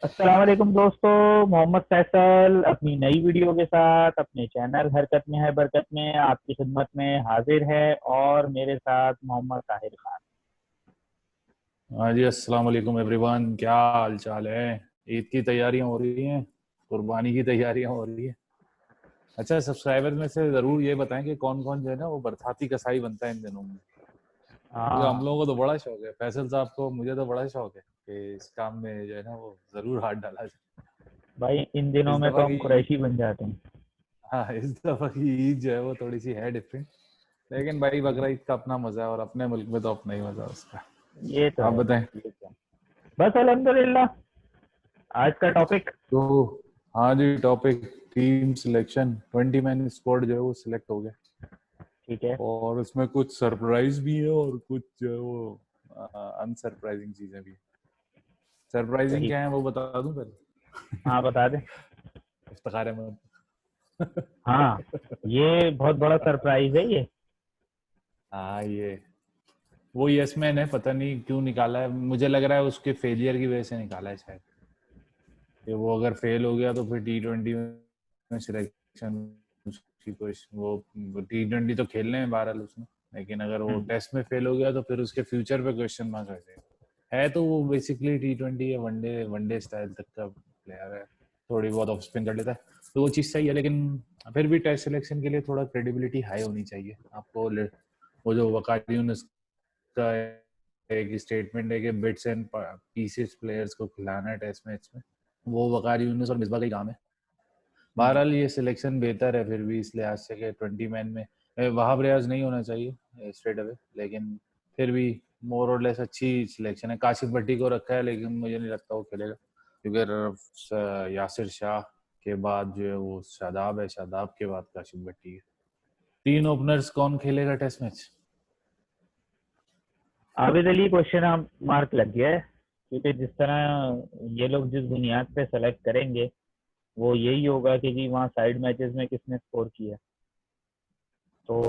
अस्सलाम वालेकुम दोस्तों। मोहम्मद फैसल अपनी नई वीडियो के साथ अपने चैनल हरकत में है बरकत में आपकी खिदमत में हाजिर है और मेरे साथ मोहम्मद ताहिर खान। हाँ जी, अस्सलाम वालेकुम एवरीवन। क्या हाल चाल है? ईद की तैयारियां हो रही हैं, कुर्बानी की तैयारियां हो रही है। अच्छा, सब्सक्राइबर में से जरूर ये बताएं कि कौन कौन जो है ना वो बरसाती कसाई बनता है इन दिनों में, क्योंकि हम हाँ लोगों को तो बड़ा शौक है। फैसल साहब को, मुझे तो बड़ा शौक है कि इस काम में जो है ना वो जरूर हाथ डाला जाए। भाई, इन दिनों इस में तो दफा हम की कुरैशी बन जाते हैं। हाँ, इस दफा की ईद जो है वो थोड़ी सी है डिफरेंट। लेकिन भाई, बकरा ईद का अपना मजा है और अपने मुल्क में तो अपना ही मजा है उसका। ये तो आप है बताएं। भाई, ये तो है। बस अल्हम्दुलिल्लाह। आज का टॉपिक। तो हाँ जी, topic team selection. 20 man squad जो है वो सिलेक्ट हो गया, ठीक है। और उसमें कुछ सरप्राइज भी है और कुछ जो है वो अनसरप्राइजिंग चीजें भी है। सरप्राइजिंग सही। क्या है वो बता दूं पहले? हाँ, बता दे। इफ्तिखार अहमद। हाँ, ये बहुत बड़ा सरप्राइज है ये। हाँ, ये वो यस मैन है, पता नहीं क्यों निकाला है। मुझे लग रहा है उसके फेलियर की वजह से निकाला है शायद, कि वो अगर फेल हो गया तो फिर T20 में सिलेक्शन उसकी कोई वो T20 तो खेलने में बहरहाल उसने, लेकिन अगर वो हम्म। टेस्ट में फेल हो गया तो फिर उसके फ्यूचर पे क्वेश्चन मार्क आ जाएगा। है तो वो बेसिकली T20 या वनडे वनडे स्टाइल तक का प्लेयर है, थोड़ी बहुत ऑफ स्पिन कर लेता है, तो वो चीज़ सही है। लेकिन फिर भी टेस्ट सिलेक्शन के लिए थोड़ा क्रेडिबिलिटी हाई होनी चाहिए आपको। वो जो वकारी यूनुस का एक स्टेटमेंट है कि बिट्स एंड पीसेस प्लेयर्स को खिलाना है टेस्ट मैच में, वो वकार यूनुस और मिसबा का ही काम है। हम्म। बहरहाल ये सिलेक्शन बेहतर है फिर भी इस लिहाज से कि 20 मैन में वहाब रियाज नहीं होना चाहिए स्ट्रेट अवे, लेकिन फिर भी मोर और लेस अच्छी सिलेक्शन है। काशिफ भट्टी को रखा है, लेकिन मुझे नहीं लगता वो खेलेगा, क्योंकि यासिर शाह के बाद जो है वो शादाब है, शादाब के बाद काशिफ भट्टी है। 3 ओपनर्स कौन खेलेगा test match? Abid Ali question mark लग गया है, क्योंकि जिस तरह ये लोग जिस बुनियाद पे सेलेक्ट करेंगे वो यही होगा कि जी वहाँ साइड मैचेस में किसने स्कोर किया। तो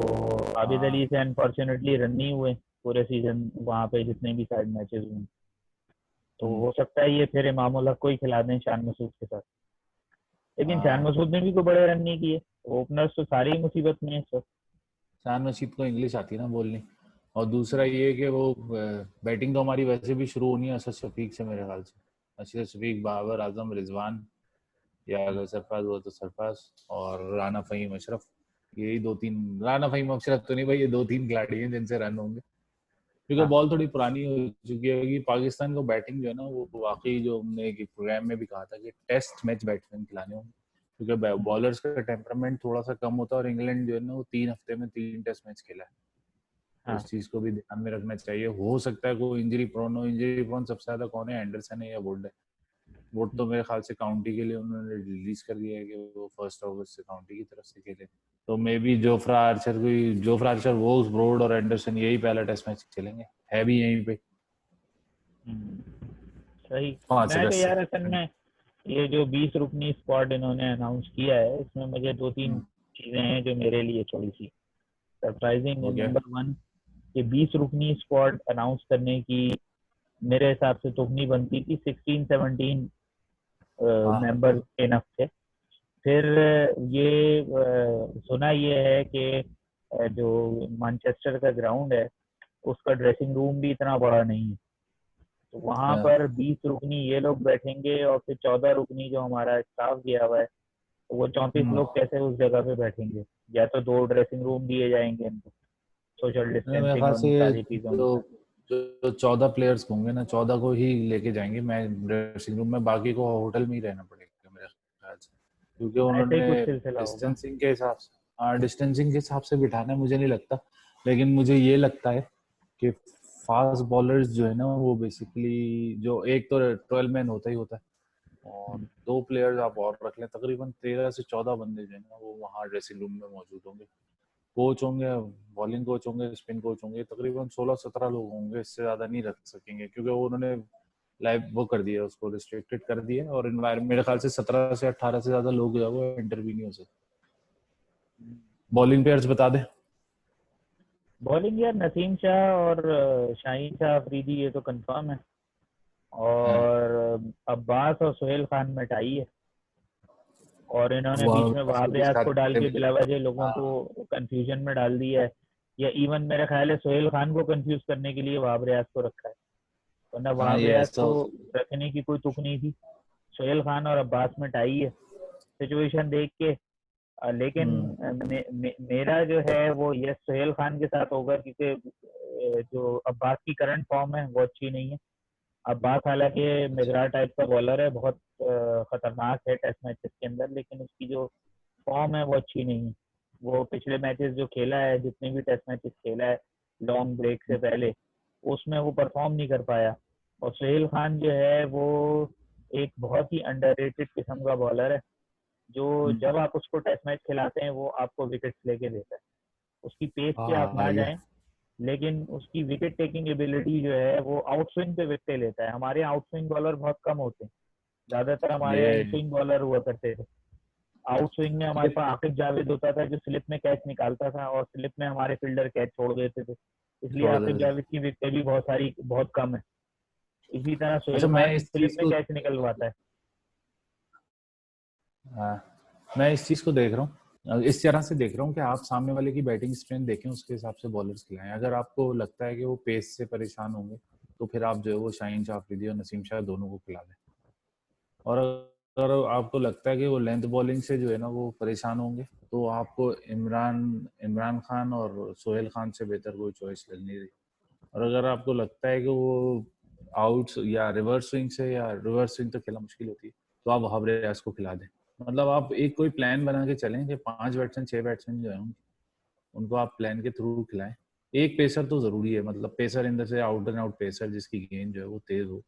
आबिद हाँ। अली से अनफॉर्चुनेटली रन नहीं हुए पूरे सीजन वहाँ पे जितने भी साइड मैचेस हुए। तो हम्म, हो सकता है ये फिर इमामुल हक को ही खिला दें शान मसूद के साथ। लेकिन शान हाँ। मसूद ने भी कोई बड़े रन नहीं किए। ओपनर्स तो सारे ही मुसीबत में है इस वक्त। शान रशीद को इंग्लिश आती है ना बोलनी। और दूसरा ये कि वो बैटिंग तो हमारी वैसे भी शुरू होनी है असद शफीक से मेरे ख्याल से। असद शफीक, बाबर आजम, रिजवान, या अगर सरफराज हुआ तो सरफराज, और राना फहीम अशरफ। यही दो तीन, राना फहीम अशरफ तो नहीं भाई, ये 2-3 खिलाड़ी हैं जिनसे रन होंगे, क्योंकि हाँ। बॉल थोड़ी पुरानी हो चुकी होगी। पाकिस्तान को बैटिंग जो है ना वो वाकई, जो हमने एक प्रोग्राम में भी कहा था कि टेस्ट मैच बैट्समैन खिलाने होंगे, क्योंकि बॉलर्स का टेम्परामेंट थोड़ा सा कम होता है, और इंग्लैंड जो है ना वो 3 हफ्ते में 3 टेस्ट मैच खेला है। तो हाँ। इस चीज को भी ध्यान में रखना चाहिए। हो सकता है कोई इंजरी प्रोन हो। इंजरी प्रोन सबसे ज्यादा कौन है? एंडरसन है या वुड है? वुड तो मेरे ख्याल से काउंटी के लिए उन्होंने रिलीज कर दिया है कि वो 1 अगस्त से काउंटी की तरफ से खेले। तो maybe Jofra Archer, Woakes, Broad और एंडरसन यही पहला टेस्ट मैच खेलेंगे, है भी यहीं पे हम्म, सही। पांच मैं तो अगस्त से यार असल में ये जो 20 रुकनी स्क्वाड इन्होंने अनाउंस किया है इसमें मुझे दो तीन हम्म, चीजें हैं जो मेरे लिए थोड़ी सी सरप्राइजिंग है। हो गया। नंबर वन, कि 20 रुकनी स्क्वाड अनाउंस करने की मेरे हिसाब से तुकनी बनती थी 16-17 हाँ। मेंबर इनफ थे। फिर ये सुना ये है कि जो मैनचेस्टर का ग्राउंड है उसका ड्रेसिंग रूम भी इतना बड़ा नहीं है। तो वहां हाँ, पर 20 रुकनी ये लोग बैठेंगे और फिर 14 रुकनी जो हमारा स्टाफ गया हुआ है, तो वो 34 लोग कैसे उस जगह पे बैठेंगे। या तो दो ड्रेसिंग रूम दिए जाएंगे इनको, सोशल मेरे डिस्टेंसिंग ख्याल और से इन ये सारी चीजों के जो साथ। जो 14 प्लेयर्स होंगे ना, 14 को ही लेके जाएंगे मैं ड्रेसिंग रूम में, बाकी को होटल में ही रहना पड़ेगा मेरे ख्याल से, क्योंकि ऐसे ही उन्होंने कुछ सिलसिला होगा। डिस्टेंसिंग के हिसाब से, हाँ डिस्टेंसिंग के हिसाब से बिठाना है मुझे नहीं लगता। लेकिन मुझे ये लगता है कि फास्ट बॉलर्स जो है ना वो बेसिकली, जो एक तो 12 मैन होता ही होता है, और 2 प्लेयर्स आप और रख लें, तकरीबन 13 से 14 बंदे जो है ना वो वहाँ ड्रेसिंग रूम में मौजूद होंगे। कोच होंगे, बॉलिंग कोच होंगे, स्पिन कोच होंगे, तकरीबन 16-17 लोग होंगे, इससे ज्यादा नहीं रख सकेंगे, क्योंकि वो उन्होंने लाइव वो कर दिया, उसको रिस्ट्रिक्टेड कर दिया। और इन्वायरमेंट मेरे ख्याल से 17 से 18 से ज्यादा लोग जो है वो एंटर भी नहीं हो सकते। बॉलिंग पेयर्स बता दे। बॉलिंग यार नसीम शाह और शाहीन शाह अफरीदी, ये तो कंफर्म है। हाँ, और अब्बास और सोहेल खान में टाई है, और इन्होंने वो बीच में बस वहाब कुछ रियाज को डाल खाते के भी बिला वजह लोगों हाँ को कंफ्यूजन में डाल दिया है, या इवन मेरा ख्याल है सोहेल खान को कंफ्यूज करने के लिए वहाब रियाज को रखा है, वरना हाँ, वहाब ये रियाज ऐसा को हो सकता रखने की कोई तुक नहीं थी। सोहेल खान और अब्बास में टाई है सिचुएशन देख के। है। लेकिन मेरा जो है वो यस सोहेल खान के साथ होगा, क्योंकि जो अब्बास की करंट फॉर्म है वो अच्छी नहीं है। अब्बास हालांकि मिगरा टाइप का बॉलर है, बहुत खतरनाक है टेस्ट मैचेस के अंदर, लेकिन उसकी जो फॉर्म है वो अच्छी नहीं है। वो पिछले मैचेस जो खेला है, जितने भी टेस्ट मैचेस खेला है लॉन्ग ब्रेक से पहले, उसमें वो परफॉर्म नहीं कर पाया। और सोहेल खान जो है वो एक बहुत ही अंडररेटेड किस्म का बॉलर है, जो हम्म, जब आप उसको टेस्ट मैच खिलाते हैं वो आपको विकेट्स लेके देता है। उसकी पेस पे आप हाँ ना ये जाएं, लेकिन उसकी विकेट टेकिंग एबिलिटी जो है वो आउट स्विंग पे विकेट लेता है। हमारे आउट स्विंग बॉलर बहुत कम होते हैं, ज्यादातर हमारे यहाँ इन ये स्विंग बॉलर हुआ करते थे। आउट स्विंग में हमारे ये पास आकिब जावेद होता था जो स्लिप में कैच निकालता था, और स्लिप में हमारे फील्डर कैच छोड़ देते थे, इसलिए छोड़ आकिब देते थे। जावेद की विकेटें भी बहुत सारी बहुत कम है। इसी तरह अच्छा, सोहेल मैं खान इस स्लिप चीज में को कैच निकलवाता है। हाँ, मैं इस चीज को देख रहा हूँ, इस तरह से देख रहा हूँ कि आप सामने वाले की बैटिंग स्ट्रेंथ देखें, उसके हिसाब से बॉलर्स खिलाएं। अगर आपको लगता है कि वो पेस से परेशान होंगे, तो फिर आप जो है वो शाहीन शाह अफरीदी और नसीम शाह दोनों को खिला दें। और अगर आपको लगता है कि वो लेंथ बॉलिंग से जो है ना वो परेशान होंगे, तो आपको इमरान इमरान खान और सोहेल खान से बेहतर कोई चॉइस लग नहीं रही। और अगर आपको लगता है कि वो आउट या रिवर्स स्विंग से, या रिवर्स स्विंग तो खेलना मुश्किल होती है, तो आप वहाब रियाज को खिला दें। मतलब आप एक कोई प्लान बना के चलें कि 5 बैट्समैन 6 बैट्समैन जो है उनको आप प्लान के थ्रू खिलाएं। एक पेसर तो जरूरी है, मतलब पेसर इन द से आउट एंड आउट पेसर जिसकी गेंद जो है वो तेज हो,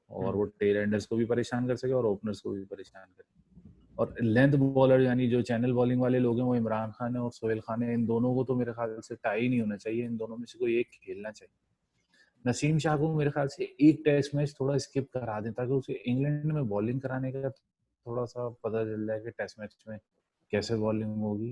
और हम्म। वो टेल एंडर्स को भी परेशान कर सके और ओपनर्स को भी परेशान करे। और लेंथ बॉलर यानी जो चैनल बॉलिंग वाले लोग हैं वो इमरान खान है और सोहेल खान है, इन दोनों को तो मेरे ख्याल से टाई नहीं होना चाहिए, इन दोनों में से कोई एक खेलना चाहिए। नसीम शाह को मेरे ख्याल से एक टेस्ट मैच थोड़ा स्किप करा दें, ताकि उसे इंग्लैंड में बॉलिंग कराने का थोड़ा सा पता चल जाए कि टेस्ट मैच में कैसे बॉलिंग होगी।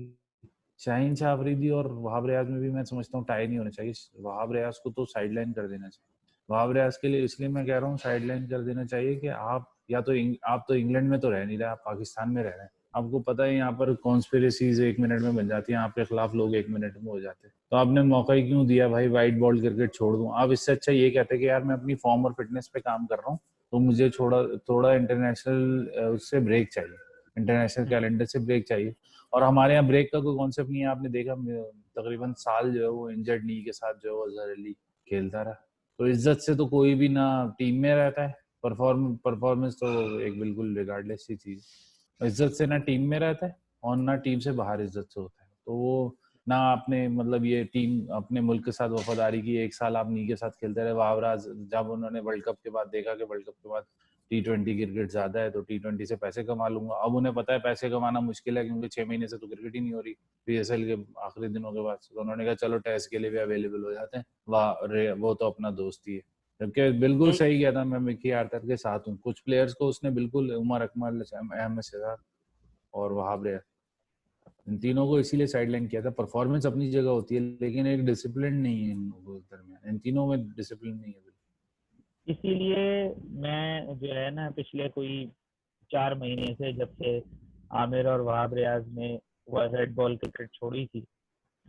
शाहीन शाह अफरीदी और वहाब रियाज में भी मैं समझता हूँ टाई नहीं होना चाहिए। वहाब रियाज को तो साइड लाइन कर देना चाहिए। वहाब रियाज के लिए इसलिए मैं कह रहा हूँ साइड लाइन कर देना चाहिए कि आप या तो आप तो इंग्लैंड में तो रह नहीं रहे, आप पाकिस्तान में रह रहे हैं। आपको पता है यहाँ पर कॉन्स्पिरेसीज 1 मिनट में बन जाती हैं, आपके खिलाफ लोग 1 मिनट में हो जाते हैं। तो आपने मौका ही क्यों दिया भाई, वाइट बॉल क्रिकेट छोड़ दूं। आप इससे अच्छा ये कहते कि यार मैं अपनी फॉर्म और फिटनेस पे काम कर रहा हूँ, तो मुझे थोड़ा थोड़ा इंटरनेशनल उससे ब्रेक चाहिए, इंटरनेशनल हम्म। कैलेंडर से ब्रेक चाहिए। और हमारे यहाँ ब्रेक का कोई कॉन्सेप्ट नहीं है। आपने देखा तकरीबन साल जो है वो इंजर्ड नी के साथ जो है वो अजहर अली खेलता रहा। तो इज्जत से तो कोई भी ना टीम में रहता है, परफॉर्मेंस तो एक बिल्कुल रिगार्डलेस ही चीज। इज्जत से ना टीम में रहता है और ना टीम से बाहर इज्जत से होता है। तो वो ना आपने मतलब ये टीम अपने मुल्क के साथ वफादारी की, 1 साल आप नी के साथ खेलते रहे। वावराज जब उन्होंने वर्ल्ड कप के बाद देखा कि वर्ल्ड कप के बाद T20 क्रिकेट ज्यादा है, तो T20 से पैसे कमा लूंगा। अब उन्हें पता है पैसे कमाना मुश्किल है, क्योंकि 6 महीने से तो क्रिकेट ही नहीं हो रही PSL के आखिरी दिनों के बाद। तो उन्होंने कहा चलो टेस्ट के लिए भी अवेलेबल हो जाते हैं। वाह, वो तो अपना दोस्त ही है। जबकि बिल्कुल एक सही किया था, मैं मिकी आर्थर के साथ हूँ। कुछ प्लेयर्स को उसने बिल्कुल, उमर अकमल, अहमद शहजाद और वहाब रियाज, इन तीनों को इसीलिए साइडलाइन किया था। परफॉर्मेंस अपनी जगह होती है, लेकिन एक डिसिप्लिन नहीं है इन लोगों के दरमियान, इन तीनों में डिसिप्लिन नहीं है। इसीलिए मैं जो है ना पिछले कोई 4 महीने से, जब से आमिर और वहाब रियाज ने वह रेड बॉल क्रिकेट छोड़ी थी,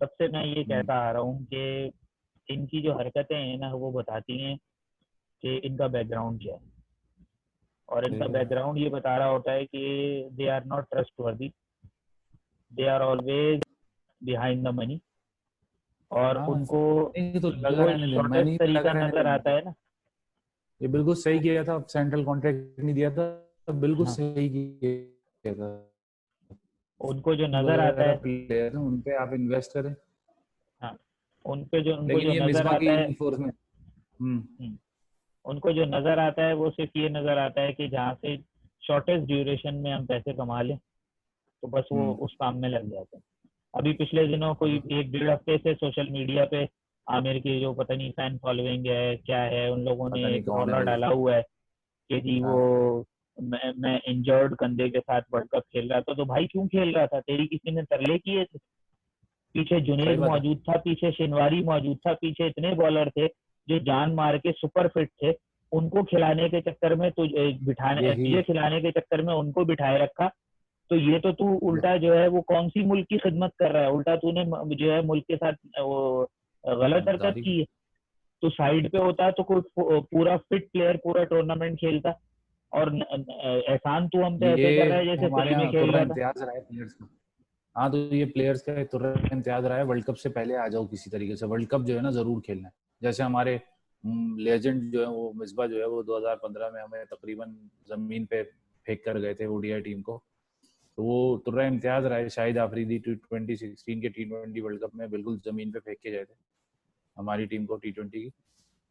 तब से मैं ये हम्म, कहता आ रहा हूँ कि इनकी जो हरकतें हैं ना वो बताती हैं कि इनका बैकग्राउंड क्या है। और सही इनका कह रहे बैकग्राउंड ये बता रहा होता है कि they are not trustworthy, they are always behind the money. और हाँ, उनको नहीं तो लगा जो रहने दें, शॉर्टेस्ट मनी तरीका लगा रहने नजर दें। आता है ना। ये बिल्कुल सही किया था, सेंट्रल कॉन्ट्रैक्ट नहीं दिया था, बिल्कुल हाँ, सही किया था। उनको जो नजर आता वगैरह है। प्लेयर हैं, उन पे आप इन्वेस्ट करें। हाँ, उनको लेकिन जो ये नजर मिसबा आता की है। इन्फोर्समेंट। हम्म, हम्म, उनको जो नजर आता है वो सिर्फ ये नजर आता है कि जहाँ से शॉर्टेस्ट ड्यूरेशन में हम पैसे कमा लें, तो बस वो हम्म, उस काम में लग जाते हैं। अभी पिछले दिनों कोई एक डेढ़ हफ्ते से सोशल मीडिया पे आमिर की जो पता नहीं फैन फॉलोइंग है क्या है, उन लोगों ने पता नहीं एक कौन है रौला वो लोग। डाला हुआ है कि जी वो हाँ, मैं इंजर्ड कंधे के साथ वर्ल्ड कप खेल रहा था। तो भाई क्यों खेल रहा था, तेरी किसी ने तरले किए थे? पीछे सही जुनेद बात है। मौजूद था, पीछे शिनवारी मौजूद था, पीछे इतने बॉलर थे जो जान मार के सुपर फिट थे। उनको खिलाने के चक्कर में बिठाने, यही तुझे खिलाने के चक्कर में उनको बिठाए रखा। तो ये तो तू उल्टा जो है वो कौन सी मुल्क की खिदमत कर रहा है, उल्टा तूने जो है मुल्क के साथ वो गलत हरकत गद्दारी। की है। तो साइड पे होता तो कोई पूरा फिट प्लेयर पूरा टूर्नामेंट खेलता। और एहसान तू हम पे ऐसे कर रहा ये है जैसे हमारे फ्री में यहाँ खेल तुर्रा रहा था। इम्तियाज रहा है प्लेयर्स का। हाँ, तो ये प्लेयर्स का तुर्रा इम्तियाज रहा है, वर्ल्ड कप से पहले आ जाओ किसी तरीके से, वर्ल्ड कप जो है ना जरूर खेलना है। जैसे हमारे लेजेंड जो है वो मिसबा जो है वो 2015 में हमें तकरीबन जमीन पे फेंक कर गए थे ओडीआई टीम को। तो वो तुर्रा इम्तियाज रहा है। शाहिद आफरीदी 2016 के T20 वर्ल्ड कप में बिल्कुल जमीन पे फेंक के गए थे हमारी टीम को T20 की।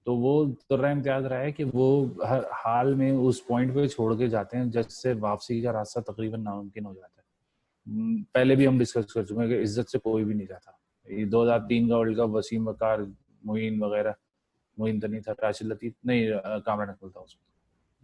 तो वो तुर्रा इम्तियाज रहा है कि वो हर हाल में उस पॉइंट पे छोड़ के जाते हैं जिससे वापसी का रास्ता तकरीबन नामुमकिन हो जाता है। पहले भी हम डिस्कस कर चुके हैं कि इज्जत से कोई भी नहीं जाता। ये 2003 का वर्ल्ड कप वसीम बकार, मोइन वगैरह, मोइन तो नहीं था, राशिद लतीफ नहीं, कामरान अकमल था उसमें।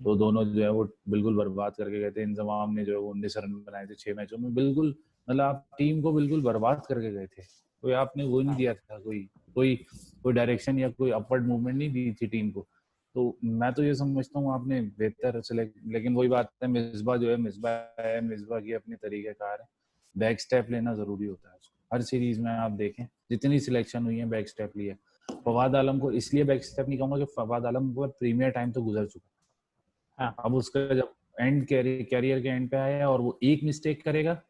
तो दोनों जो है वो बिल्कुल बर्बाद करके गए थे। इंजमाम ने जो है 19 रन बनाए थे 6 मैचों में, बिल्कुल मतलब आप टीम को बिल्कुल बर्बाद करके गए थे। कोई आपने वो नहीं दिया था, कोई कोई कोई डायरेक्शन या कोई अपवर्ड मूवमेंट नहीं दी थी टीम को। तो मैं तो ये समझता हूँ आपने बेहतर सेलेक्ट, लेकिन वही बात है, मिसबा जो है मिसबा है, मिसबा की अपने तरीकेकार है। बैक स्टेप लेना जरूरी होता है उसको। हर सीरीज में आप देखें जितनी सिलेक्शन हुई है बैक स्टेप लिया। फवाद आलम को इसलिए बैक स्टेप नहीं कहूंगा कि फवाद आलम पर प्रीमियर टाइम तो गुजर चुका। हाँ अब उसका जब एंड कैरियर के एंड पे आया और वो एक मिस्टेक करेगा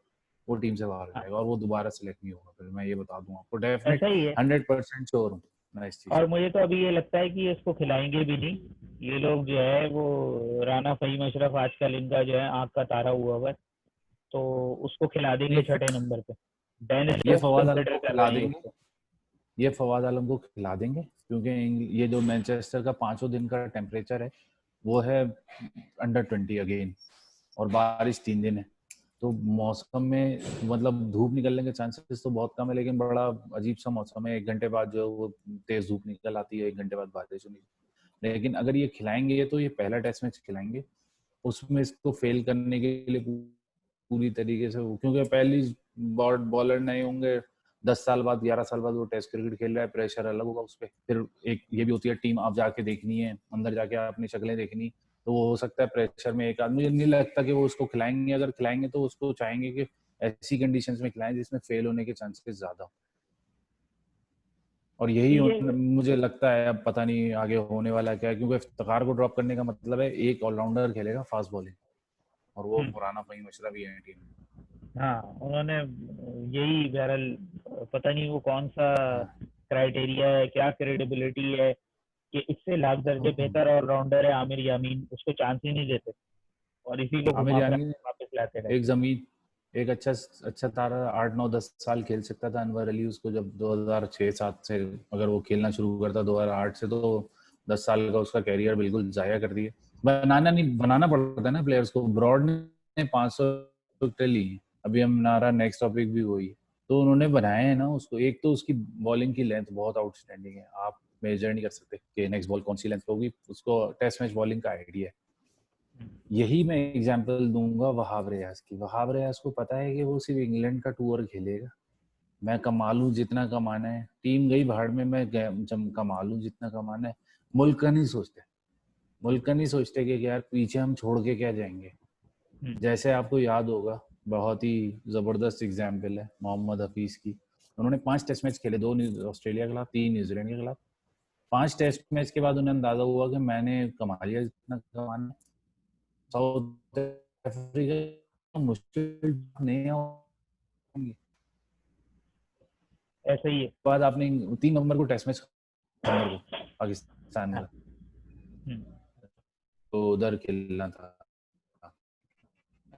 वो टीम से बाहर हो हाँ, जाएगा और वो दोबारा सिलेक्ट नहीं होगा। फिर मैं ये बता दूं आपको, ऐसा डेफिनेट ही है। 100% श्योर हूँ मैं इस चीज और पे। मुझे तो अभी ये लगता है कि इसको खिलाएंगे भी नहीं। ये लोग जो है वो राना फहीम अशरफ आजकल इनका जो है आंख का तारा हुआ है, तो उसको खिला देंगे ये छठे नंबर पे। बेन ये स्टोक्स फवाद आलम कंसिडर को कर खिला रहे हैं देंगे, इसको। ये फवाद आलम को खिला देंगे क्योंकि ये जो मैनचेस्टर का 5 दिन का टेम्परेचर है वो है अंडर 20 अगेन, और बारिश 3 दिन है। तो मौसम में मतलब धूप निकलने के चांसेस तो बहुत कम है, लेकिन बड़ा अजीब सा मौसम है। 1 घंटे बाद जो वो तेज धूप निकल आती है, 1 घंटे बाद बारिश होनी। लेकिन अगर ये खिलाएंगे तो ये पहला टेस्ट मैच खिलाएंगे, उसमें इसको फेल करने के लिए पूरी तरीके से, क्योंकि पहली बॉलर नहीं होंगे 10 साल बाद 11 साल बाद वो टेस्ट क्रिकेट खेल रहा है, प्रेशर अलग होगा उस पर। फिर एक ये भी होती है टीम आप जाके देखनी है, अंदर जाके अपनी शक्लें देखनी, तो वो हो सकता है प्रेशर में एक आदमी, मुझे नहीं लगता कि वो उसको खिलाएंगे। अगर खिलाएंगे तो उसको चाहेंगे कि ऐसी कंडीशंस में खिलाएं जिसमें फेल होने के चांसेस ज्यादा हो। और यही ये मुझे लगता है, अब पता नहीं आगे होने वाला क्या है, क्योंकि इफ्तिखार को ड्रॉप करने का मतलब है एक ऑलराउंडर खेलेगा फास्ट बॉलिंग, और वो हम्म, पुराना फहीम अशरफ ही है टीम में। हाँ उन्होंने यही बहरहाल, पता नहीं वो कौन सा हाँ। क्राइटेरिया है, क्या क्रेडिबिलिटी है कि इससे लाख दर्जे बेहतर ऑलराउंडर है आमिर यामीन, उसको चांस ही नहीं देते और इसी को आमिर घुमा फिरा यानी के वापस लाते एक रहते हैं। जमीन, एक अच्छा अच्छा तारा 8 9 10 साल खेल सकता था अनवर अली, उसको जब 2006 7 से अगर वो खेलना शुरू करता 2008 से, तो 10 साल का उसका कैरियर बिल्कुल जाया कर दिया। बनाना पड़ता है ना प्लेयर्स को। ब्रॉड ने 500 विकेट ली हैं। अभी हम हमारा नेक्स्ट टॉपिक भी वही है। तो उन्होंने बनाए हैं ना उसको। एक तो उसकी बॉलिंग की लेंथ बहुत आउटस्टैंडिंग है, आप मेजर नहीं कर सकते कि नेक्स्ट बॉल कौन सी लेंथ होगी, उसको टेस्ट मैच बॉलिंग का आइडिया है। यही मैं एग्जांपल दूंगा वहाब रियाज की। वहाब रियाज को पता है कि वो सिर्फ इंग्लैंड का टूर खेलेगा। मैं कमा लूं जितना कमाना है, टीम गई भाड़ में, मैं कमा लूं जितना कमाना है। मुल्क का नहीं सोचते, मुल्क का नहीं सोचते कि यार पीछे हम छोड़ के क्या जाएंगे। हम्म, जैसे आपको याद होगा, बहुत ही जबरदस्त एग्जाम्पल है मोहम्मद हफीज की। उन्होंने 5 टेस्ट मैच खेले, 2 ऑस्ट्रेलिया के खिलाफ, 3 न्यूजीलैंड के खिलाफ। 5 टेस्ट मैच के बाद उन्हें अंदाजा हुआ कि मैंने कमा लिया जितना कमाना है। साउथ अफ्रीका मुश्किल नहीं होंगी। ऐसा ही है। बाद आपने 3 नवंबर को टेस्ट मैच, नवंबर को पाकिस्तान हाँ, का, हम्म, तो उधर खेलना था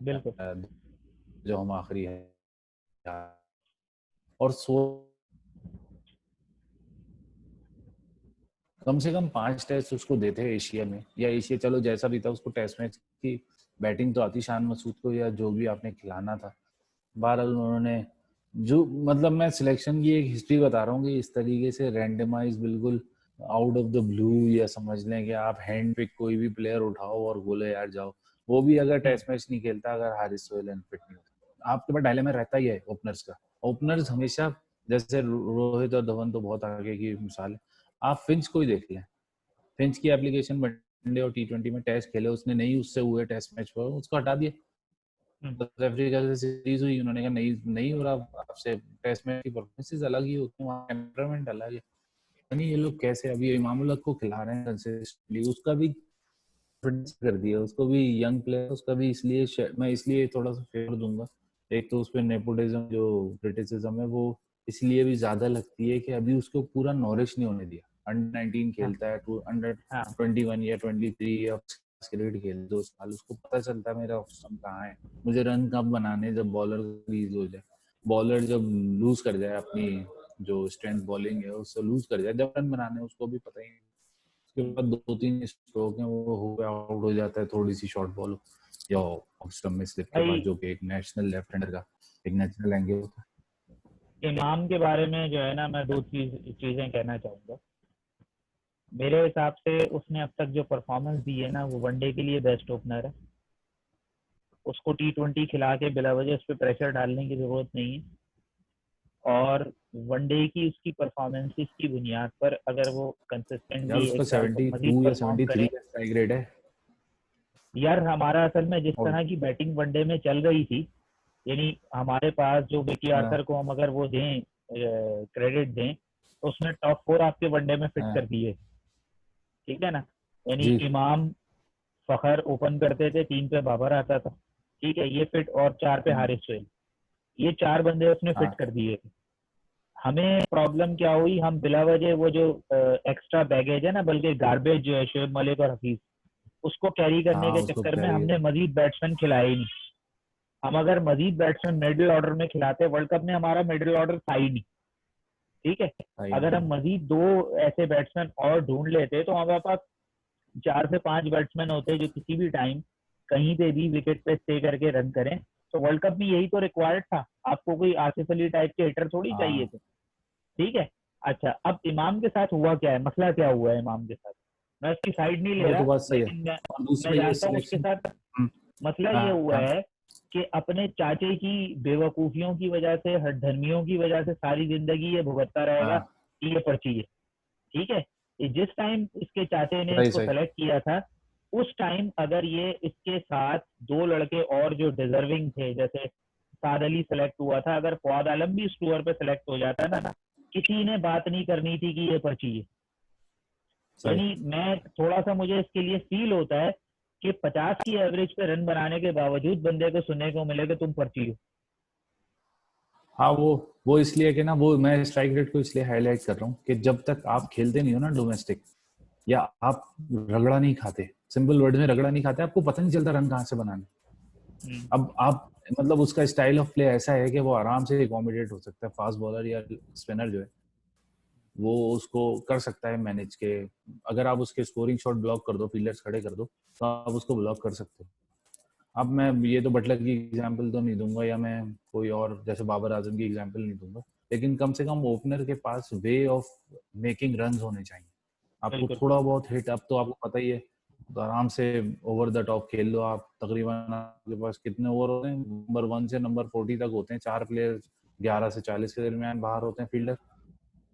बिल्कुल। जो हम आखिरी है। और कम से कम 5 टेस्ट उसको देते हैं एशिया में, या एशिया चलो जैसा भी था, उसको टेस्ट मैच की बैटिंग तो आती शान मसूद को, या जो भी आपने खिलाना था। बहरहाल उन्होंने जो, मतलब मैं सिलेक्शन की एक हिस्ट्री बता रहा हूँ कि इस तरीके से रैंडमाइज बिल्कुल आउट ऑफ द ब्लू, या समझ लें कि आप हैंड पिक कोई भी प्लेयर उठाओ और बोले यार जाओ, वो भी अगर हम्म, टेस्ट मैच नहीं खेलता, अगर हारिस सोहेल फिट नहीं होता। आपके पास डायलेमा रहता ही है ओपनर्स का। ओपनर्स हमेशा, जैसे रोहित और धवन तो बहुत आगे की मिसाल है, आप फिंच को ही देख लें। फिंच की एप्लीकेशन वनडे और टी20 में टेस्ट खेले, उसने नहीं उससे हुए टेस्ट मैच पर, उसको हटा दिया। साउथ अफ्रीका से सीरीज हुई, उन्होंने कहा नहीं नहीं हो रहा आपसे, टेस्ट मैच की परफॉर्मेंसेस अलग ही होती है, वहाँ टेम्परामेंट अलग है। नहीं ये लोग कैसे अभी इमाम उल हक को खिला रहे हैं कंसिस्टेंटली, उसका भी कर दिया, उसको भी यंग प्लेयर, उसका भी इसलिए मैं इसलिए थोड़ा सा फेवर दूंगा। एक तो उसपे नेपोटिज्म जो क्रिटिसिज्म है वो इसलिए भी ज्यादा लगती है कि अभी उसको पूरा नॉरिश नहीं होने दिया। अंडर 19 खेलता है, टू अंडर 21 या 23 या क्रिकेट खेल 2 साल, उसको पता चलता है मेरा ऑप्शन कहाँ है, मुझे रन कब बनाने, जब बॉलर रिलीज हो जाए, बॉलर जब लूज कर जाए अपनी जो स्ट्रेंथ बॉलिंग है उससे लूज कर जाए, जब रन बनाने उसको भी पता ही नहीं। उसके बाद 2-3 स्ट्रोक हैं वो हो आउट हो जाता है, थोड़ी सी शॉर्ट बॉल या ऑफ स्टंप में स्लिप के बाद, जो कि एक नेशनल लेफ्ट हैंडर का एक नेचुरल एंगल होता है। इमाम के बारे में जो है ना, मैं दो चीजें कहना चाहूंगा। मेरे हिसाब से उसने अब तक जो परफॉर्मेंस दी है ना, वो वनडे के लिए बेस्ट ओपनर है। उसको टी20 खिला के बिला वजह उस पर प्रेशर डालने की जरूरत नहीं है। और वनडे की उसकी परफॉर्मेंसेस की बुनियाद पर अगर वो यार कंसिस्टेंटली उसका एक साल मजीद 72 या परफॉर्म 73 करे। का स्ट्राइक रेट है। यार हमारा असल में जिस और तरह की बैटिंग वनडे में चल रही थी, यानी हमारे पास जो विकी आर्थर को हम अगर वो दें, क्रेडिट दें, तो उसने टॉप 4 आपके वनडे में फिट कर दिए। ठीक है ना। यानी जी इमाम, फखर ओपन करते थे, 3 पे बाबर आता था, ठीक है, ये फिट, और 4 पे हारिस सोहेल, ये 4 बंदे उसने फिट हाँ कर दिए थे। हमें प्रॉब्लम क्या हुई, हम बिला वजह वो जो एक्स्ट्रा बैगेज है ना, बल्कि गार्बेज जो है शोएब मलिक और हफीज, उसको कैरी करने हाँ के उसको चक्कर में कैरी हमने मजीद बैट्समैन खिलाए ही नहीं। हम अगर मजीद बैट्समैन मिडिल ऑर्डर में खिलाते, वर्ल्ड कप में हमारा मिडिल ऑर्डर था ही नहीं। ठीक है। आई अगर नहीं। हम मजीद 2 ऐसे बैट्समैन और ढूंढ लेते, तो हमारे पास 4 से 5 बैट्समैन होते जो किसी भी टाइम कहीं पे भी विकेट पे स्टे करके रन करें। तो वर्ल्ड कप में यही तो रिक्वायर्ड था, आपको कोई आसिफ अली टाइप के हिटर थोड़ी चाहिए हाँ थे। ठीक है। अच्छा, अब इमाम के साथ हुआ क्या है, मसला क्या हुआ है इमाम के साथ, मैं उसकी साइड नहीं ले वो तो रहा, बात सही है। लेकिन और मैं दूसरा ये जानता हूँ उसके सिलेक्शन। साथ मसला ये हाँ हुआ हाँ है कि अपने चाचे की बेवकूफियों की वजह से, हठधर्मियों की वजह से सारी जिंदगी ये भुगतता रहेगा हाँ कि ये पर्ची है। ठीक है। ये जिस टाइम इसके चाचे ने सही इसको सही। सेलेक्ट किया था, उस टाइम अगर ये इसके साथ 2 लड़के और जो डिजर्विंग थे, जैसे साद अली सेलेक्ट हुआ था, अगर फवाद आलम भी इस टूर पे सेलेक्ट हो जाता ना, किसी ने बात नहीं करनी थी कि ये पर्ची है। सही। यानी मैं थोड़ा सा, मुझे इसके लिए फील होता है कि 50 की एवरेज पे रन बनाने के बावजूद बंदे को सुनने को मिले कि तुम पर्ची हो। हाँ वो इसलिए कि ना, वो मैं स्ट्राइक रेट को इसलिए हाईलाइट कर रहा हूँ कि जब तक आप खेलते नहीं हो ना डोमेस्टिक, या आप रगड़ा नहीं खाते, सिंपल वर्ड में रगड़ा नहीं खाते, आपको पता नहीं चलता रन कहाँ से बनाने। हम्म, अब आप मतलब उसका स्टाइल ऑफ प्ले ऐसा है कि वो आराम से एकोमोडेट हो सकता है, फास्ट बॉलर या स्पिनर जो है वो उसको कर सकता है मैनेज के। अगर आप उसके स्कोरिंग शॉट ब्लॉक कर दो, फील्डर्स खड़े कर दो, तो आप उसको ब्लॉक कर सकते हो। अब मैं ये तो बटलर की एग्जांपल तो नहीं दूंगा, या मैं कोई और जैसे बाबर आजम की एग्जांपल नहीं दूंगा, लेकिन कम से कम ओपनर के पास वे ऑफ मेकिंग रन होने चाहिए। आपको बिल्कुल। थोड़ा बहुत हिट, अब तो आपको पता ही है, तो आराम से ओवर द टॉप खेल लो आप। तकरीबन आपके पास कितने ओवर होते हैं, नंबर 1 से नंबर 40 तक होते हैं, 4 प्लेयर 11 से 40 के दरमियान बाहर होते हैं फील्डर।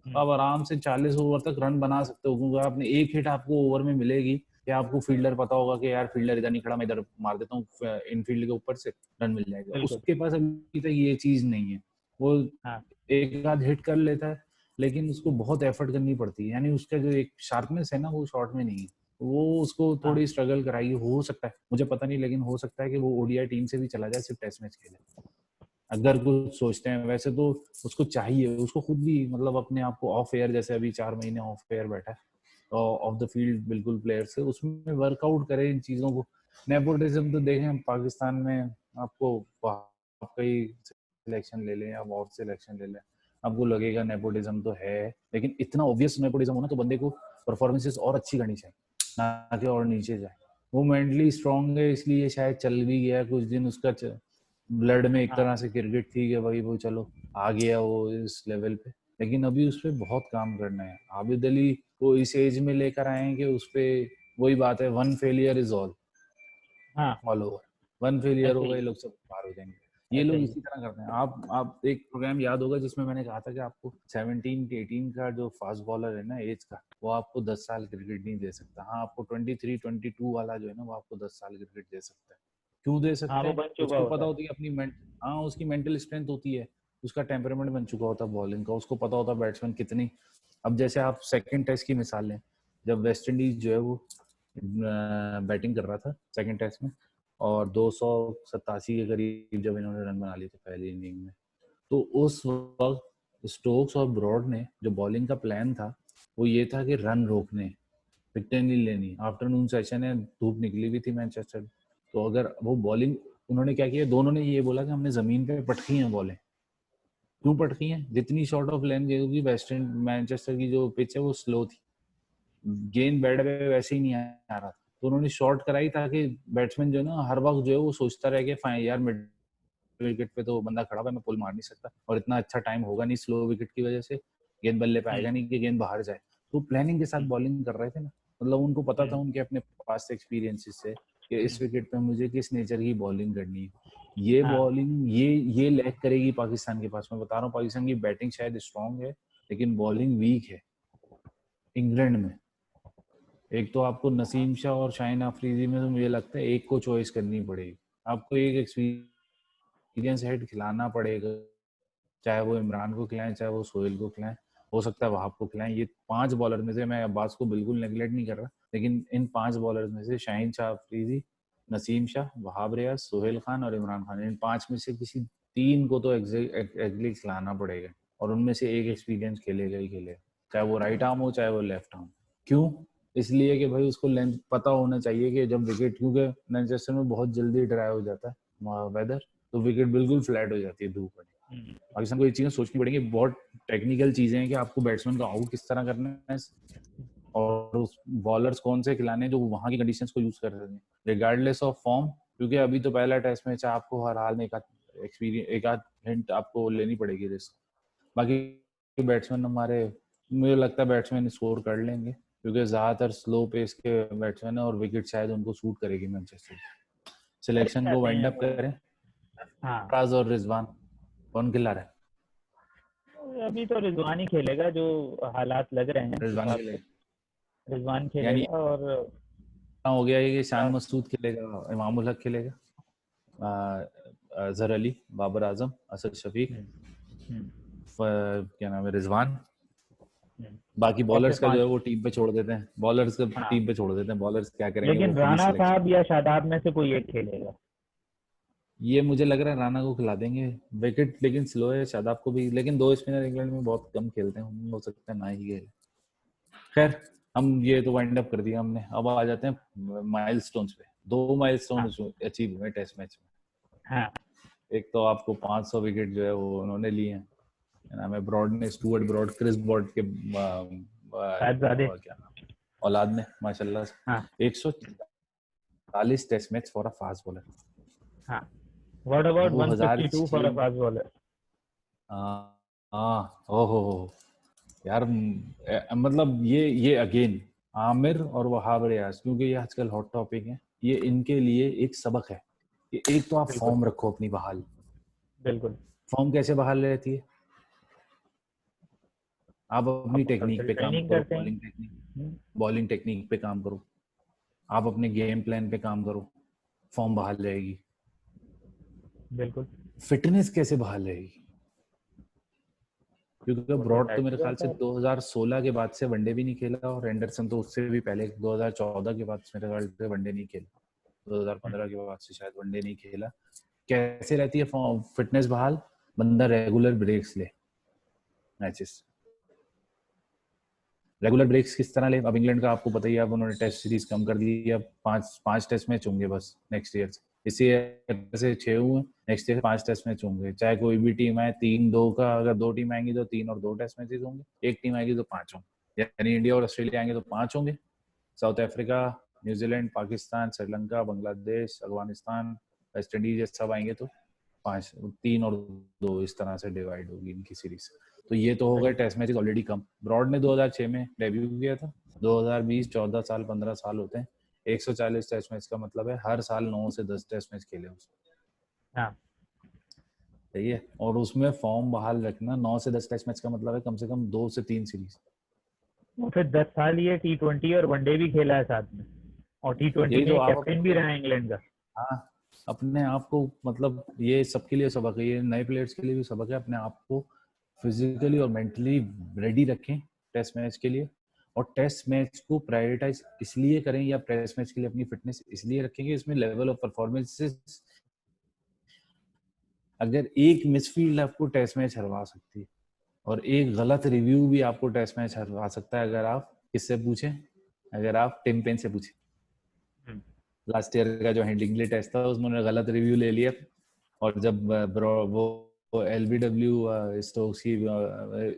हम्म, आप आराम से 40 ओवर तक रन बना सकते हो, क्योंकि आपने एक हिट आपको ओवर में मिलेगी कि आपको फील्डर पता होगा कि यार फील्डर इधर नहीं खड़ा, मैं इधर मार देता हूँ इनफील्ड के ऊपर से, रन मिल जाएगा। बिल्कुल। उसके पास अभी तक ये चीज नहीं है। वो हाँ एक आध हिट कर लेता है, लेकिन उसको बहुत एफर्ट करनी पड़ती है, यानी उसका जो एक शार्पनेस है ना वो शॉट में नहीं है। वो उसको हाँ थोड़ी स्ट्रगल कराएगी, हो सकता है, मुझे पता नहीं, लेकिन हो सकता है कि वो ओडीआई टीम से भी चला जाए, सिर्फ टेस्ट मैच खेले, अगर कुछ सोचते हैं वैसे तो। उसको चाहिए, उसको खुद भी मतलब अपने आप को ऑफ एयर, जैसे अभी 4 महीने ऑफ एयर बैठा है ऑफ द फील्ड बिल्कुल प्लेयर से, उसमें वर्कआउट करें इन चीजों को। नेपोटिज्म तो देखें पाकिस्तान में, आपको आपका ही सिलेक्शन ले लें या और सिलेक्शन ले लें, आपको लगेगा नेपोटिज्म तो है, लेकिन इतना ऑब्वियस नेपोटिज्म हो ना, तो बंदे को परफॉर्मेंसेस और अच्छी करनी चाहिए, ना कि और नीचे जाए। वो मेंटली स्ट्रांग है इसलिए शायद चल भी गया कुछ दिन, उसका ब्लड में एक हाँ तरह से क्रिकेट थी कि भाई वो चलो आ गया वो इस लेवल पे। लेकिन अभी उस पर बहुत काम करना है। आबिद अली को इस एज में लेकर आए हैं कि उस पर वही बात है, वन फेलियर इज ऑल हाँ ऑल ओवर, वन फेलियर हो ऐसे ही। गए लोग सब बाहर हो जाएंगे। ये ऐसे लोग ही। इसी तरह करते हैं। आप एक प्रोग्राम याद होगा जिसमें मैंने कहा था कि आपको 17 के 18 का जो फास्ट बॉलर है ना एज का, वो आपको 10 साल क्रिकेट नहीं दे सकता। हाँ, आपको 23 22 वाला जो है ना वो आपको 10 साल क्रिकेट दे सकता है। क्यों दे हाँ, सकते वो हैं? बन चुका उसको होता पता है। होती है अपनी हाँ, उसकी मेंटल स्ट्रेंथ होती है, उसका टेम्परामेंट बन चुका होता है बॉलिंग का, उसको पता होता है बैट्समैन कितनी। अब जैसे आप सेकंड टेस्ट की मिसाल लें, जब वेस्ट इंडीज जो है वो बैटिंग कर रहा था सेकंड टेस्ट में, और 287 के करीब जब इन्होंने रन बना लिए थे पहली इनिंग में, तो उस वक्त स्टोक्स और ब्रॉड ने जो बॉलिंग का प्लान था वो ये था कि रन रोकने, विकेट नहीं लेनी। आफ्टरनून सेशन है, धूप निकली हुई थी मैनचेस्टर, तो अगर वो बॉलिंग, उन्होंने क्या किया, दोनों ने ये बोला कि हमने जमीन पे पटकी हैं बॉलें। क्यों पटकी हैं? जितनी शॉर्ट ऑफ लेंथ क्योंकि वेस्ट इंड मैनचेस्टर की जो पिच है वो स्लो थी, गेंद बैट पे वैसे ही नहीं आ रहा था, तो उन्होंने शॉर्ट कराई ताकि बैट्समैन जो है ना हर वक्त जो है वो सोचता रहे कि फाइन यार मिड विकेट पे तो बंदा खड़ा हुआ है, मैं पुल मार नहीं सकता, और इतना अच्छा टाइम होगा नहीं स्लो विकेट की वजह से, गेंद बल्ले पे आएगा हम्म। नहीं कि गेंद बाहर जाए। तो प्लानिंग के साथ हम्म। बॉलिंग कर रहे थे ना, मतलब उनको पता था हम्म। उनके अपने पास्ट एक्सपीरियंसेस से कि हम्म। इस विकेट पे मुझे किस नेचर की बॉलिंग करनी है। ये हाँ। बॉलिंग ये लैग करेगी पाकिस्तान के पास। मैं बता रहा हूँ पाकिस्तान की बैटिंग शायद स्ट्रांग है लेकिन बॉलिंग वीक है इंग्लैंड में। एक तो आपको नसीम शाह और शाहीन अफरीदी में तो मुझे लगता है एक को चॉइस करनी पड़ेगी। आपको एक एक्सपीरियंस हेड खिलाना पड़ेगा, चाहे वो इमरान को खिलाएं चाहे वो सोहेल को खिलाएं, हो सकता है वहाब को खिलाएं। ये 5 बॉलर में से, मैं अब्बास को बिल्कुल नेगलेक्ट नहीं कर रहा, लेकिन इन 5 बॉलर में से शाहीन शाह अफरीदी, नसीम शाह, वहाब रियाज, सोहेल खान और इमरान खान, इन 5 में से किसी 3 को तो एग्जैक्टली खिलाना पड़ेगा, और उनमें से एक एक्सपीरियंस खेलेगा ही खेलेगा, चाहे वो राइट आर्म हो चाहे वो लेफ्ट आर्म। क्यों? इसलिए कि भाई उसको लेंथ पता होना चाहिए कि जब विकेट, क्योंकि मैनचेस्टर में बहुत जल्दी ड्राई हो जाता है वेदर, तो विकेट बिल्कुल फ्लैट हो जाती है धूप में। हम्म। पाकिस्तान को ये चीजें सोचनी पड़ेंगी, बहुत टेक्निकल चीजें हैं कि आपको बैट्समैन को आउट किस तरह करना है, और उस बॉलर्स कौन से खिलाने हैं जो वहां की कंडीशंस को यूज कर रहे हैं रिगार्डलेस ऑफ फॉर्म। क्योंकि अभी तो पहला टेस्ट मैच है, आपको हर हाल में एक आध हिंट आपको लेनी पड़ेगी रिस्क। बाकी बैट्समैन हमारे, मुझे लगता है बैट्समैन स्कोर कर लेंगे क्योंकि ज्यादातर स्लो पेस के बैट्समैन है और विकेट शायद उनको सूट करेगी मैनचेस्टर। चले सिलेक्शन को जाते वाइंड हैं अप वो। करें। हाँ, राज और रिजवान कौन खिला रहा है? अभी तो रिजवान ही खेलेगा जो हालात लग रहे हैं रिजवान हिसाब से। खेलेगा, रिजवान यानी खेलेगा और हो गया है कि शान मसूद खेलेगा, इमाम उल हक खेलेगा, अजहर अली, बाबर आजम, असद शफीक, हम्म। हम्म। क्या नाम है, रिजवान। हम्म। बाकी और फिर बॉलर्स का जो है 5। वो टीम पे छोड़ देते हैं, बॉलर्स का हाँ, टीम पे छोड़ देते हैं, बॉलर्स क्या करेंगे वो लेकिन खुद ही राणा सिलेक्शन। साहब या शादाब में से कोई एक खेलेगा। ये मुझे लग रहा है राणा को खिला देंगे विकेट, लेकिन स्लो है शादाब को भी, लेकिन 2 स्पिनर इंग्लैंड में बहुत कम खेलते हैं, हो सकता है ना ही खेले। खैर, हम ये तो वाइंड अप कर दिया हमने, अब आ जाते हैं माइलस्टोन्स पे। 2 माइलस्टोन हाँ। अचीव हुए टेस्ट मैच में। हाँ। एक तो आपको 500 विकेट जो है वो उन्होंने लिए हैं, क्या नाम है, ब्रॉड ने, स्टुअर्ट ब्रॉड, क्रिस ब्रॉड के साहबजादे। क्या नाम, औलाद ने माशाल्लाह हाँ। Say 140 test match for a fast bowler. हाँ। What about 152 for a 2006 fast bowler? हाँ हाँ, ओहो यार, मतलब ये अगेन आमिर और वहाब रियाज, क्योंकि ये आजकल हॉट टॉपिक है, ये इनके लिए एक सबक है कि एक तो आप बिल्कुल। फॉर्म रखो अपनी बहाल। बिल्कुल। फॉर्म कैसे बहाल रहती है? आप अपनी आप टेक्निक मुसलसल पे काम ट्रेनिंग करो, करते हैं। हम्म। बॉलिंग टेक्निक पे काम करो, आप अपने गेम प्लान पे काम करो, फॉर्म बहाल रहेगी। बिल्कुल। फिटनेस कैसे बहाल रहेगी? क्योंकि वो तो ब्रॉड तो जाहिर सी मेरे ख्याल बात से है। 2016 के बाद से वनडे भी नहीं खेला, और एंडरसन तो उससे भी पहले 2014 के बाद मेरे ख्याल से वनडे नहीं खेला, 2015 के बाद से शायद वनडे नहीं खेला। कैसे रहती है फॉर्म, फिटनेस बहाल? बंदा रेगुलर ब्रेक्स ले मैचेस। रेगुलर ब्रेक्स किस तरह ले? अब इंग्लैंड का आपको पता ही है, अब उन्होंने टेस्ट सीरीज कम कर दी है, अब 5 टेस्ट मैच होंगे बस नेक्स्ट ईयर से। इसी ईयर से 6 हुए, नेक्स्ट ईयर 5 टेस्ट मैच होंगे, चाहे कोई भी टीम आए, 3-2 का, अगर 2 टीम आएंगी तो 3 और 2 टेस्ट मैचेस होंगे, एक टीम आएगी तो 5 होंगे, यानी इंडिया और ऑस्ट्रेलिया आएंगे तो 5 होंगे, south Africa, New Zealand, Pakistan, Sri Lanka, Bangladesh, Afghanistan, West Indies, ये सब आएंगे तो 5, 3 और 2, इस तरह से डिवाइड होगी इनकी सीरीज। तो ये तो हो गए सही। टेस्ट मैचेस ऑलरेडी कम। ब्रॉड ने 2006 में डेब्यू किया था, 2020 14 साल 15 साल होते हैं, 140 टेस्ट मैच का मतलब है हर साल 9 से 10 टेस्ट मैच खेले उसने। हाँ। सही है। और उसमें फॉर्म बहाल रखना, 9 से 10 टेस्ट मैच का मतलब है कम से कम 2 से 3 सीरीज। और फिर 10 साल ये T20 और वनडे भी खेला है साथ में, और T20 यही में तो आप कैप्टन भी रहा है इंग्लैंड का। हाँ, अपने आप को मतलब ये सबके लिए सबक है, ये नए प्लेयर्स के लिए भी सबक है, अपने आप को फिजिकली और मेंटली रेडी रखें टेस्ट मैच के लिए। और टेस्ट मैच को प्रायोरिटाइज इसलिए करें या टेस्ट मैच के लिए अपनी फिटनेस इसलिए रखेंगे, इसमें लेवल ऑफ परफॉर्मेंसेस, अगर एक मिसफील्ड आपको टेस्ट मैच हरवा सकती है और एक गलत रिव्यू भी आपको टेस्ट मैच हरवा सकता है, अगर आप किससे पूछें, अगर आप टिम पेन से पूछें। लास्ट ईयर का जो हेडिंगली टेस्ट था उसमें उन्होंने गलत रिव्यू ले लिया, और जब वो एलबीडब्ल्यू स्टोक्स की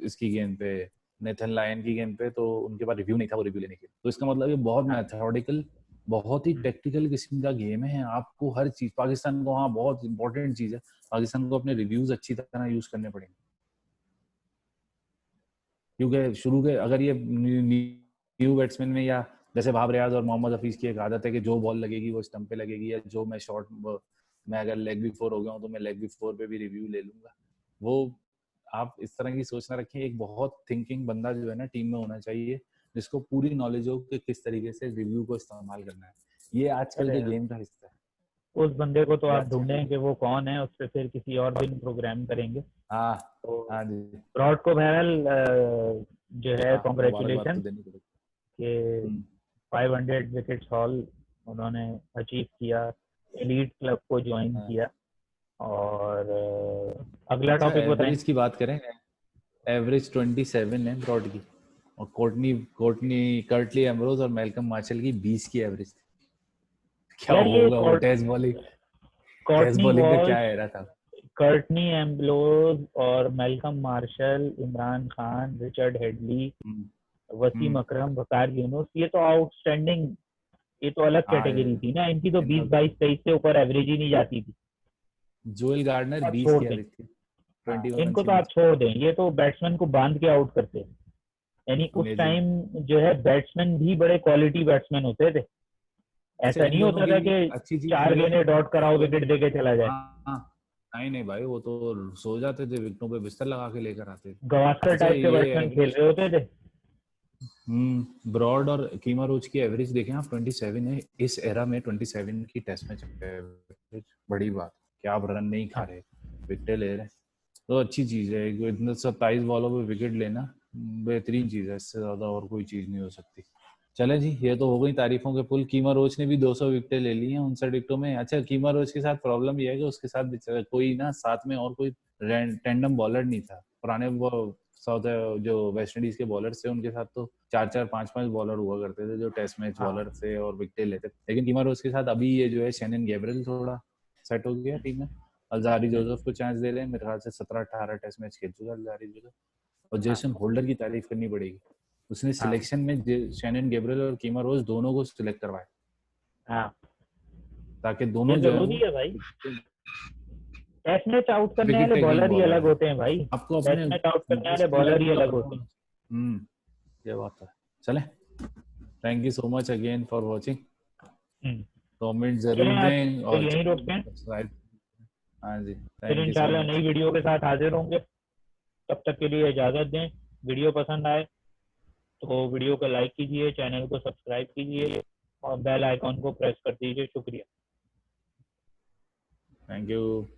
इसकी गेंद पे, नेथन लायन की गेंद पे, तो उनके पास रिव्यू नहीं था वो रिव्यू लेने के लिए। तो इसका मतलब ये बहुत मैथोडिकल, बहुत ही टेक्निकल किस्म का गेम है। आपको हर चीज, पाकिस्तान को, हाँ बहुत इंपॉर्टेंट चीज है, पाकिस्तान को अपने रिव्यूज अच्छी तरह यूज करने पड़ेंगे, क्योंकि शुरू के अगर ये न्यू बैट्समैन में, या जैसे भाब रियाज और मोहम्मद हफीज की एक आदत है कि जो बॉल लगेगी वो स्टंप पे लगेगी, या जो मैं शॉट, मैं अगर लेग बिफोर हो गया हूँ तो मैं लेग बिफोर पे भी रिव्यू ले लूंगा, वो आप इस तरह की सोच ना रखें। एक बहुत थिंकिंग बंदा जो है ना टीम में होना चाहिए, जिसको पूरी नॉलेज हो कि किस तरीके से रिव्यू को इस्तेमाल करना है। ये आजकल अरे के गेम का हिस्सा है। उस बंदे को तो ये आप आजकल ढूंढें कि वो कौन है, उस पर फिर किसी और दिन प्रोग्राम करेंगे। हाँ तो हाँ जी, ब्रॉड को बहरहाल जो है हाँ मुबारकबाद तो कॉन्ग्रेचुलेशन देनी पड़ेगी। कि 500 विकेट्स हॉल उन्होंने अचीव किया, एलीट क्लब को ज्वाइन हाँ। किया। और अगला अच्छा, टॉपिक बताएं। एवरेज की बात करें, एवरेज 27 है ब्रॉड की, और कोर्टनी कोर्टनी कर्टली एम्ब्रोज और मेलकम मार्शल की 20 की एवरेज थी। क्या यार ये होगा वो test bowling, test Courtney bowling का क्या वॉल्श, एरा था। कर्टनी एम्ब्लोज और Malcolm Marshall, Imran Khan, Richard Hadlee, हम्म, वसीम हम्म, अकरम, वकार यूनुस, ये तो आउटस्टैंडिंग, ये तो अलग हाँ कैटेगरी थी ना, इनकी तो 20 इनका 22 23 से ऊपर एवरेज ही नहीं जाती थी। जोएल गार्डनर आप 20 छोड़ की दें, एवरेज थी, हाँ 21 रन इनको के तो आप बीच। छोड़ दें, ये तो बैट्समैन को बांध के आउट करते हैं। यानी उस अमेजिंग। टाइम जो है बैट्समैन भी बड़े क्वालिटी बैट्समैन होते थे। अच्छा, ऐसा इन नहीं दोनों होता की था कि अच्छी चीज 4 ये है, गेंदें डॉट कराओ इन विकेट दोनों, दे के चला जाए। हाँ हाँ, नहीं नहीं भाई, वो तो सो जाते थे विकेटों पे, बिस्तर लगा के लेकर आते थे। गवास्कर अच्छा टाइप के ये बैट्समैन खेल एवरेज, रहे होते थे। ब्रॉड और कीमा रोच की एवरेज देखें आप, 27 है इस एरा में, 27 की टेस्ट मैच एवरेज, बड़ी बात। क्या आप रन नहीं खा हाँ रहे, विकेट ले रहे हैं, तो अच्छी चीज है। इतना 27 बॉलों पे विकेट लेना बेहतरीन चीज है, इससे ज्यादा और कोई चीज नहीं हो सकती। चले जी, ये तो हो गई तारीफों के पुल। कीमा रोच ने भी 200 विकेटें ले ली हैं 59 विकेटों में। अच्छा, कीमा रोच के साथ प्रॉब्लम ये है कि उसके साथ कोई ना साथ में और कोई टैंडम बॉलर नहीं था। पुराने वो साउथ, जो वेस्ट इंडीज के बॉलर्स थे उनके साथ तो 4 4 5 5 बॉलर हुआ करते थे जो टेस्ट मैच हाँ बॉलर थे और विकेटें लेते थे। लेकिन कीमा रोच के साथ अभी ये जो है शैनन गैब्रियल थोड़ा सेट हो गया टीम में। अल्जारी जोसेफ को चांस दे रहे हैं, मेरे ख्याल से 17 18 टेस्ट मैच खेल चुका है अल्जारी जोसेफ। और हाँ जेसन होल्डर की तारीफ करनी पड़ेगी, उसने हाँ सिलेक्शन में शैनन गैब्रियल और कीमा रोज दोनों को सिलेक्ट करवाया, हाँ, ताकि ये दोनों जो है जरूरी वो है भाई। टेस्ट मैच आउट करने वाले विकेट टेकिंग बॉलर ही बॉलर अलग है। होते हैं भाई। आपको अपने टेस्ट मैच आउट करने वाले स्किल बॉलर लेवल ही का अलग पता होते होना हैं। चाहिए। ये बात है। चले, thank you so much again for watching. Hmm, comment चलें जरूर आज दें फिर और यहीं चैनल रोकते को हैं। सब्सक्राइब। हाँ जी, फिर थैंक यू सो इंशाल्लाह मच। नई वीडियो के साथ हाजिर होंगे। तब तक के लिए इजाज़त दें। वीडियो पसंद आए तो वीडियो को लाइक कीजिए, चैनल को सब्सक्राइब कीजिए और बेल आइकॉन को प्रेस कर दीजिए। शुक्रिया। Thank you.